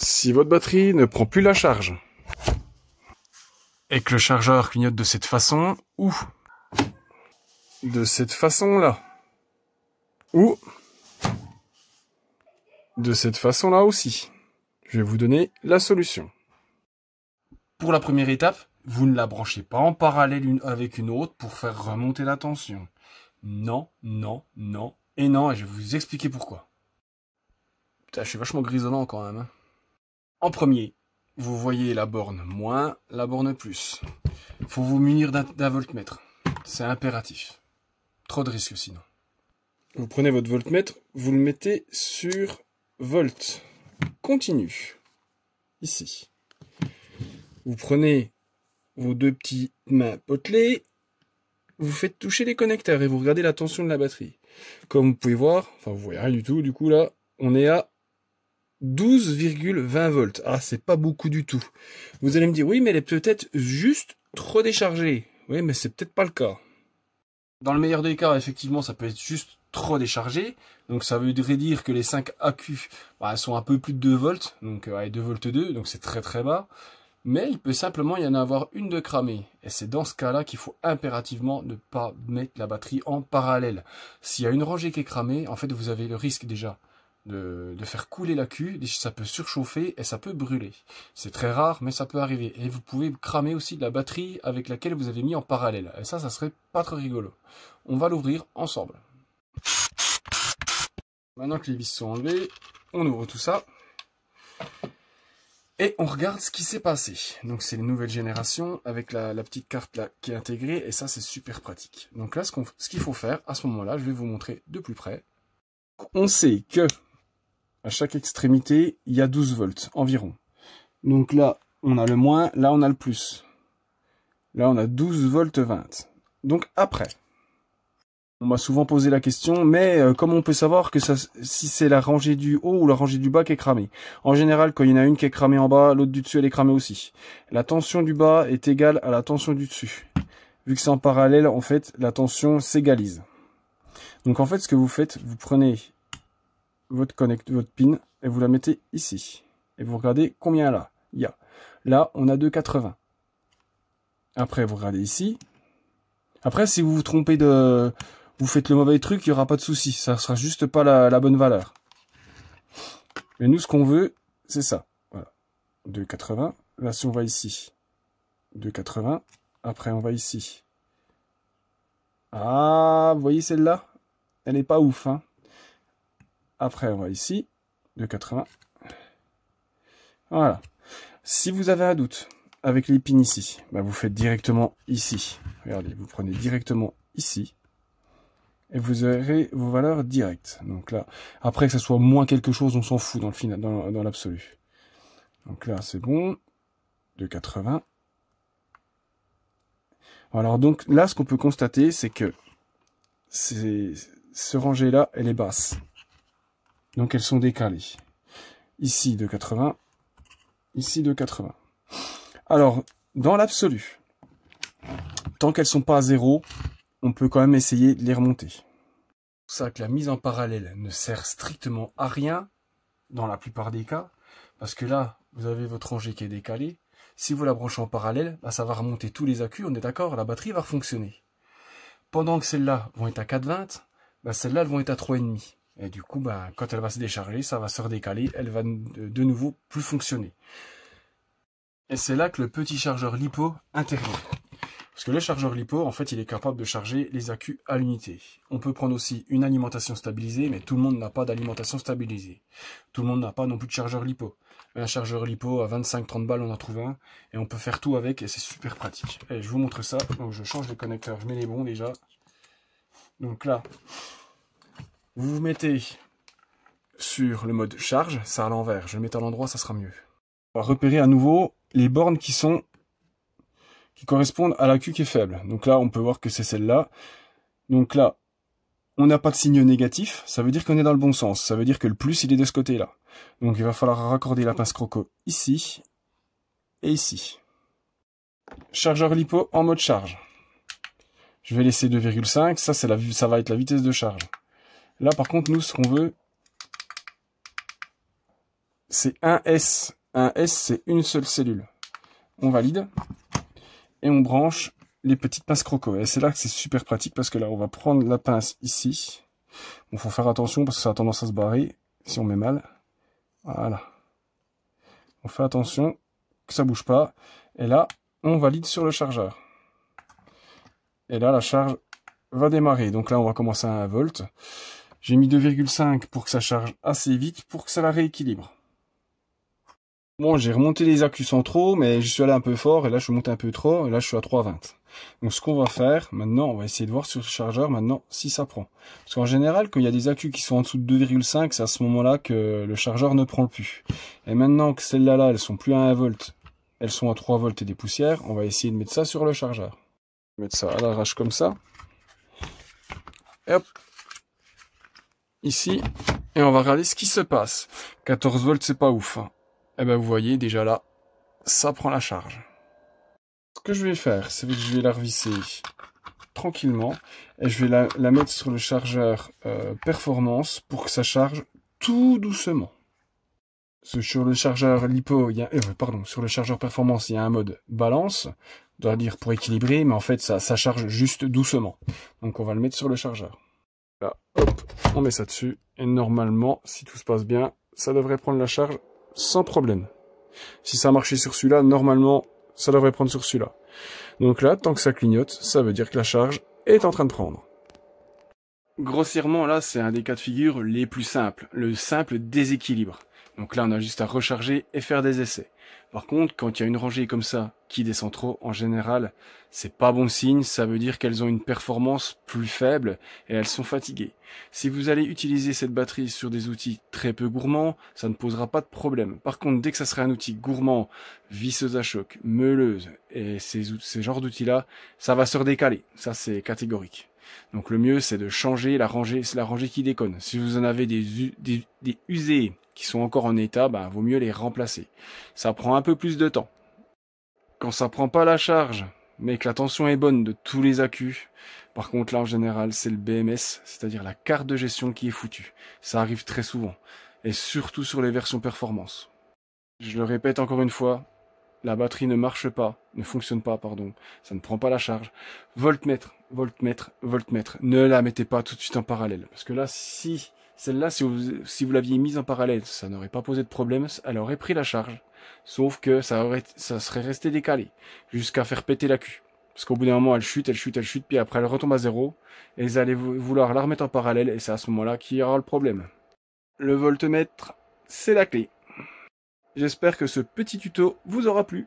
Si votre batterie ne prend plus la charge et que le chargeur clignote de cette façon ou de cette façon-là ou de cette façon-là aussi, je vais vous donner la solution. Pour la première étape, vous ne la branchez pas en parallèle avec une autre pour faire remonter la tension. Non, non, non et non, et je vais vous expliquer pourquoi. Putain, je suis vachement grisonnant quand même. En premier, vous voyez la borne moins, la borne plus. Faut vous munir d'un voltmètre. C'est impératif. Trop de risques sinon. Vous prenez votre voltmètre, vous le mettez sur volt. Continue. Ici. Vous prenez vos deux petites mains potelées, vous faites toucher les connecteurs et vous regardez la tension de la batterie. Comme vous pouvez voir, enfin vous voyez rien du tout, du coup là, on est à 12,20 volts. Ah, c'est pas beaucoup du tout. Vous allez me dire, oui, mais elle est peut-être juste trop déchargée. Oui, mais c'est peut-être pas le cas. Dans le meilleur des cas, effectivement, ça peut être juste trop déchargé. Donc ça voudrait dire que les 5 accus sont un peu plus de 2 volts. Donc 2 volts 2, donc c'est très très bas. Mais il peut simplement y en avoir une de cramée. Et c'est dans ce cas-là qu'il faut impérativement ne pas mettre la batterie en parallèle. S'il y a une rangée qui est cramée, en fait vous avez le risque déjà de faire couler l'accu, ça peut surchauffer et ça peut brûler. C'est très rare, mais ça peut arriver. Et vous pouvez cramer aussi de la batterie avec laquelle vous avez mis en parallèle. Et ça serait pas très rigolo. On va l'ouvrir ensemble. Maintenant que les vis sont enlevées, on ouvre tout ça. Et on regarde ce qui s'est passé. Donc c'est les nouvelles générations avec la petite carte là qui est intégrée. Et ça c'est super pratique. Donc là ce qu'il faut faire à ce moment-là, je vais vous montrer de plus près. On sait que à chaque extrémité, il y a 12 volts environ. Donc là, on a le moins, là on a le plus. Là on a 12 volts 20. Donc après, on m'a souvent posé la question, mais comment on peut savoir que si c'est la rangée du haut ou la rangée du bas qui est cramée? En général, quand il y en a une qui est cramée en bas, l'autre du dessus elle est cramée aussi. La tension du bas est égale à la tension du dessus. Vu que c'est en parallèle, en fait, la tension s'égalise. Donc en fait, ce que vous faites, vous prenez votre pin et vous la mettez ici. Et vous regardez combien là il y a. Là, on a 2,80. Après, vous regardez ici. Après, si vous vous trompez vous faites le mauvais truc, il n'y aura pas de souci. Ça sera juste pas la bonne valeur. Mais nous, ce qu'on veut, c'est ça. Voilà. 2,80. Là, si on va ici, 2,80. Après, on va ici. Ah, vous voyez celle-là? Elle n'est pas ouf, hein. Après, on va ici, 2,80. Voilà. Si vous avez un doute avec les pins ici, vous faites directement ici. Regardez, vous prenez directement ici. Et vous aurez vos valeurs directes. Donc là, après que ça soit moins quelque chose, on s'en fout dans le final, dans l'absolu. Donc là, c'est bon. 2,80. Alors donc là, ce qu'on peut constater, c'est que ce rangée-là, elle est basse. Donc elles sont décalées. Ici 2,80. Ici 2,80. Alors, dans l'absolu, tant qu'elles sont pas à 0, on peut quand même essayer de les remonter. C'est pour ça que la mise en parallèle ne sert strictement à rien dans la plupart des cas, parce que là, vous avez votre rangée qui est décalée. Si vous la branchez en parallèle, ça va remonter tous les accus, on est d'accord, la batterie va fonctionner. Pendant que celles-là vont être à 4,20, celles-là elles vont être à 3,5. Et du coup, quand elle va se décharger, ça va se redécaler, elle va de nouveau plus fonctionner. Et c'est là que le petit chargeur LiPo intervient. Parce que le chargeur LiPo, en fait, il est capable de charger les accus à l'unité. On peut prendre aussi une alimentation stabilisée, mais tout le monde n'a pas d'alimentation stabilisée. Tout le monde n'a pas non plus de chargeur LiPo. Un chargeur LiPo à 25-30 balles, on en trouve un, et on peut faire tout avec, et c'est super pratique. Et je vous montre ça. Donc je change les connecteurs, je mets les bons déjà. Donc là, vous vous mettez sur le mode charge, c'est à l'envers. Je vais le mettre à l'endroit, ça sera mieux. On va repérer à nouveau les bornes qui correspondent à l'accu qui est faible. Donc là, on peut voir que c'est celle-là. Donc là, on n'a pas de signe négatif, ça veut dire qu'on est dans le bon sens. Ça veut dire que le plus, il est de ce côté-là. Donc il va falloir raccorder la pince croco ici et ici. Chargeur LiPo en mode charge. Je vais laisser 2,5, ça va être la vitesse de charge. Là, par contre, nous, ce qu'on veut, c'est un S. Un S, c'est une seule cellule. On valide. Et on branche les petites pinces croco. Et c'est là que c'est super pratique parce que là, on va prendre la pince ici. Bon, faut faire attention parce que ça a tendance à se barrer si on met mal. Voilà. On fait attention que ça bouge pas. Et là, on valide sur le chargeur. Et là, la charge va démarrer. Donc là, on va commencer à 1 volt. J'ai mis 2,5 pour que ça charge assez vite, pour que ça la rééquilibre. Bon, j'ai remonté les accus centraux, mais je suis allé un peu fort, et là, je suis monté un peu trop, et là, je suis à 3,20. Donc, ce qu'on va faire, maintenant, on va essayer de voir sur le chargeur, maintenant, si ça prend. Parce qu'en général, quand il y a des accus qui sont en dessous de 2,5, c'est à ce moment-là que le chargeur ne prend plus. Et maintenant que celles-là, elles sont plus à 1 volt, elles sont à 3 volts et des poussières, on va essayer de mettre ça sur le chargeur. Mettre ça à l'arrache comme ça. Et hop. Ici. Et on va regarder ce qui se passe. 14 volts, c'est pas ouf. Et ben vous voyez, déjà là, ça prend la charge. Ce que je vais faire, c'est que je vais la revisser tranquillement. Et je vais la mettre sur le chargeur performance pour que ça charge tout doucement. Sur le chargeur lipo, sur le chargeur performance, il y a un mode balance, on doit dire pour équilibrer, mais en fait ça charge juste doucement. Donc on va le mettre sur le chargeur. Là, hop, on met ça dessus, et normalement, si tout se passe bien, ça devrait prendre la charge sans problème. Si ça marchait sur celui-là, normalement, ça devrait prendre sur celui-là. Donc là, tant que ça clignote, ça veut dire que la charge est en train de prendre. Grossièrement, là, c'est un des cas de figure les plus simples, le simple déséquilibre. Donc là, on a juste à recharger et faire des essais. Par contre, quand il y a une rangée comme ça qui descend trop, en général, c'est pas bon signe, ça veut dire qu'elles ont une performance plus faible et elles sont fatiguées. Si vous allez utiliser cette batterie sur des outils très peu gourmands, ça ne posera pas de problème. Par contre, dès que ça serait un outil gourmand, visseuse à choc, meuleuse et ces genres d'outils-là, ça va se redécaler. Ça, c'est catégorique. Donc le mieux, c'est de changer la rangée, c'est la rangée qui déconne. Si vous en avez des usés qui sont encore en état, vaut mieux les remplacer. Ça prend un peu plus de temps. Quand ça prend pas la charge, mais que la tension est bonne de tous les accus, par contre là en général c'est le BMS, c'est-à-dire la carte de gestion qui est foutue. Ça arrive très souvent, et surtout sur les versions performance. Je le répète encore une fois, la batterie ne marche pas, ne fonctionne pas, pardon, ça ne prend pas la charge. Voltmètre, voltmètre, voltmètre, ne la mettez pas tout de suite en parallèle, parce que là si... Celle-là, si vous l'aviez mise en parallèle, ça n'aurait pas posé de problème, elle aurait pris la charge. Sauf que ça serait resté décalé, jusqu'à faire péter l'accu. Parce qu'au bout d'un moment, elle chute, puis après elle retombe à zéro, et vous allez vouloir la remettre en parallèle, et c'est à ce moment-là qu'il y aura le problème. Le voltmètre, c'est la clé. J'espère que ce petit tuto vous aura plu.